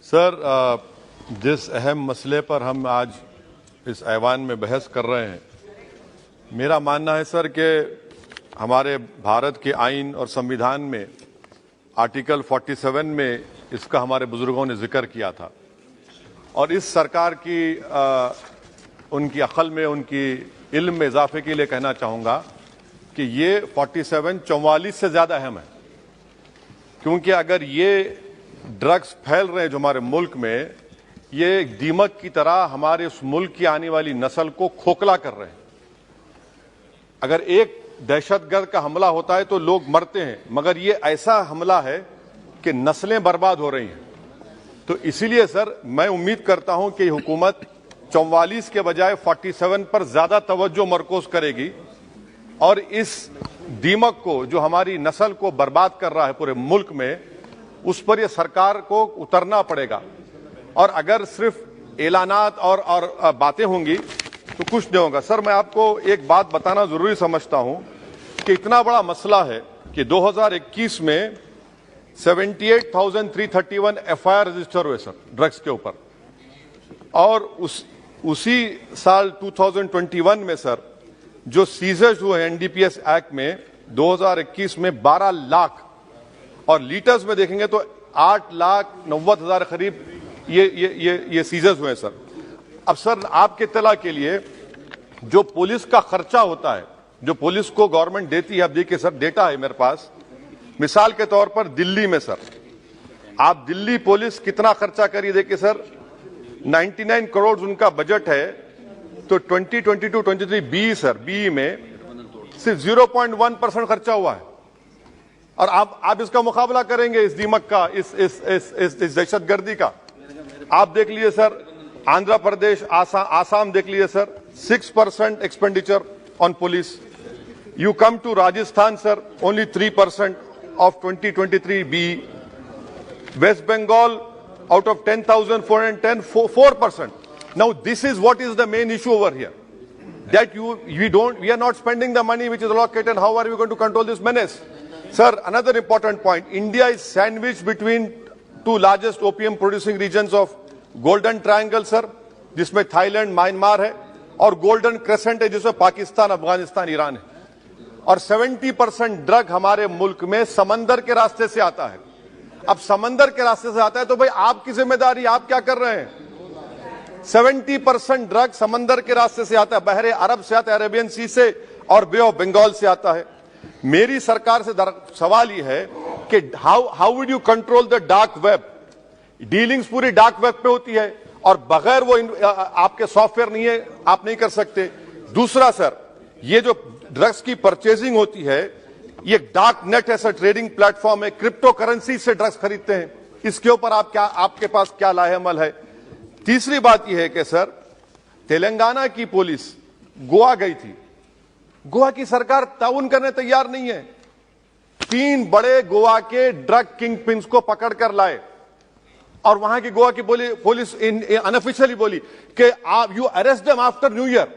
Sir, जिस अहम मसले पर हम आज इस ऐवान में बहस कर रहे हैं, मेरा मानना है सर कि हमारे भारत के आइन और संविधान में आर्टिकल 47 में इसका हमारे बुजुर्गों ने जिक्र किया था और इस सरकार की उनकी अक्ल में, उनकी इल्म में इजाफे के लिए कहना चाहूँगा कि ये 47 44 से ज़्यादा अहम है, क्योंकि अगर ये ड्रग्स फैल रहे हैं जो हमारे मुल्क में, ये एक दीमक की तरह हमारे उस मुल्क की आने वाली नस्ल को खोखला कर रहे हैं। अगर एक दहशतगर्द का हमला होता है तो लोग मरते हैं, मगर ये ऐसा हमला है कि नस्लें बर्बाद हो रही हैं। तो इसीलिए सर मैं उम्मीद करता हूं कि हुकूमत 44 के बजाय 47 पर ज्यादा तवज्जो मरकूज करेगी और इस दीमक को जो हमारी नस्ल को बर्बाद कर रहा है पूरे मुल्क में, उस पर यह सरकार को उतरना पड़ेगा। और अगर सिर्फ ऐलानात और बातें होंगी तो कुछ नहीं होगा। सर, मैं आपको एक बात बताना जरूरी समझता हूं कि इतना बड़ा मसला है कि 2021 में 78,331 FIR रजिस्टर हुए सर ड्रग्स के ऊपर, और उसी साल 2021 में सर जो सीजर्स हुए हैं NDPS एक्ट में 2021 में 12 लाख, और लीटर्स में देखेंगे तो 8,90,000 करीब ये सीजर्स हुए हैं सर। अब सर आपके इत्तला के लिए जो पुलिस का खर्चा होता है, जो पुलिस को गवर्नमेंट देती है, अब देखिए सर डेटा है मेरे पास, मिसाल के तौर पर दिल्ली में सर आप दिल्ली पुलिस कितना खर्चा करिए, देखिए सर 99 करोड़ उनका बजट है, तो 2022-23 बी सर बी में सिर्फ 0.1% खर्चा हुआ है। और आप इसका मुकाबला करेंगे इस दीमक का, इस दहशतगर्दी का। आप देख लीजिए सर आंध्र प्रदेश, आसाम देख लीजिए sir 6% expenditure on police. You come to Rajasthan sir only 3% of 2023 B. West Bengal out of 10,410 4%. Now this is what is the main issue over here, that we are not spending the money which is allocated. How are we going to control this menace? Sir, another important point, India is sandwiched between two largest opium producing regions of Golden Triangle sir, जिसमें Thailand, Myanmar है, और golden crescent है जिसमें Pakistan, Afghanistan, Iran है। और 70% drug हमारे मुल्क में समंदर के रास्ते से आता है। अब समंदर के रास्ते से आता है तो भाई आपकी जिम्मेदारी, आप क्या कर रहे हैं? 70% ड्रग समंदर के रास्ते से आता है, बहरे अरब से आता है, अरेबियन सी से और बे ऑफ बंगाल से आता है। मेरी सरकार से सवाल यह है कि how would you control the dark web? Dealings पूरी डार्क वेब पे होती है और बगैर वो आपके सॉफ्टवेयर नहीं है, आप नहीं कर सकते। दूसरा सर, ये जो ड्रग्स की परचेजिंग होती है, ये डार्क नेट ऐसा ट्रेडिंग प्लेटफॉर्म है, क्रिप्टो करेंसी से ड्रग्स खरीदते हैं। इसके ऊपर आपके पास क्या लाहेअमल है? तीसरी बात यह है कि सर तेलंगाना की पुलिस गोवा गई थी, गोवा की सरकार ताउन करने तैयार नहीं है। 3 बड़े गोवा के ड्रग किंग पिन्स को पकड़कर लाए और वहां की गोवा की पुलिस अनऑफिशियली बोली कि you arrest them after new year,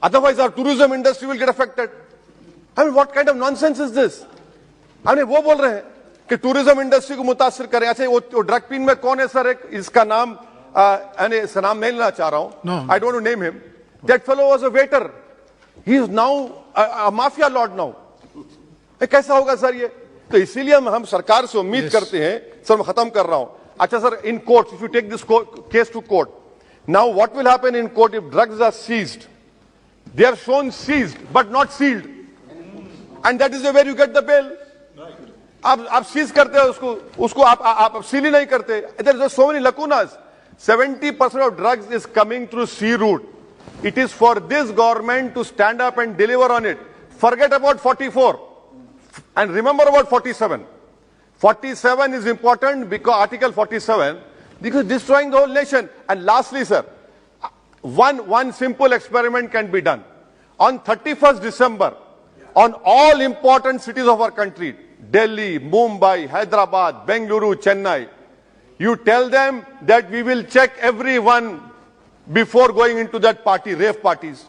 otherwise our tourism industry will get affected. I mean, what kind of nonsense is this? I mean, वो बोल रहे हैं कि टूरिज्म इंडस्ट्री को मुतासिर करें। अच्छा, वो ड्रग पिन में कौन है सर? एक इसका नाम इसका नाम नहीं लेना चाह रहा हूं, I don't want to name him. That fellow was a waiter. He is now a mafia lord now. कैसा होगा सर ये? तो इसीलिए हम सरकार से उम्मीद करते हैं सर, मैं खत्म कर रहा हूं। अच्छा sir, in court, if you take this case to court, now what will happen in court if drugs are seized? They are shown seized but not sealed, and that is where you get the bail. आप seize करते हो उसको आप seal ही नहीं करते। There are so many lacunas. 70% of drugs is coming through sea route. It is for this government to stand up and deliver on it. Forget about 44 and remember about 47. 47 is important because Article 47, because destroying the whole nation. And lastly, sir, one simple experiment can be done. On 31st December, on all important cities of our country, Delhi, Mumbai, Hyderabad, Bengaluru, Chennai, you tell them that we will check everyone before going into that party, rave parties.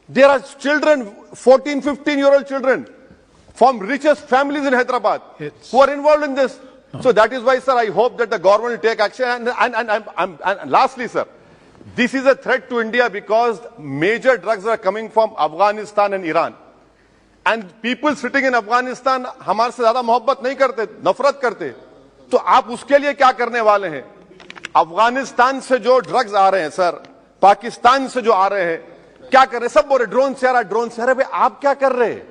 There are children, 14, 15-year-old children from richest families in Hyderabad who are involved in this. So that is why, sir, I hope that the government will take action. And lastly, sir, this is a threat to India because major drugs are coming from Afghanistan and Iran. And people sitting in Afghanistan हमारे से ज्यादा मोहब्बत नहीं करते, नफरत करते. तो आप उसके लिए क्या करने वाले हैं? अफगानिस्तान से जो ड्रग्स आ रहे हैं सर, पाकिस्तान से जो आ रहे हैं, क्या कर रहे हैं? सब बोल रहे ड्रोन से आ रहा, ड्रोन से आ रहा. भाई आप क्या कर रहे हैं?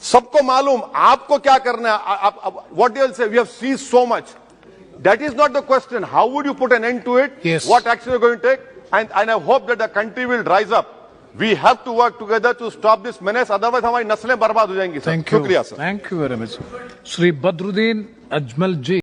सबको मालूम आपको क्या करना है. What do you say? We have seized so much. That is not the question. How would you put an end to it? Yes. What action are you going to take? And I hope that the country will rise up. We have to work together to stop this menace. Otherwise, हमारी नस्लें बर्बाद हो जाएंगी. Thank you. शुक्रिया sir. Thank you very much. Shri Badruddin Ajmal ji.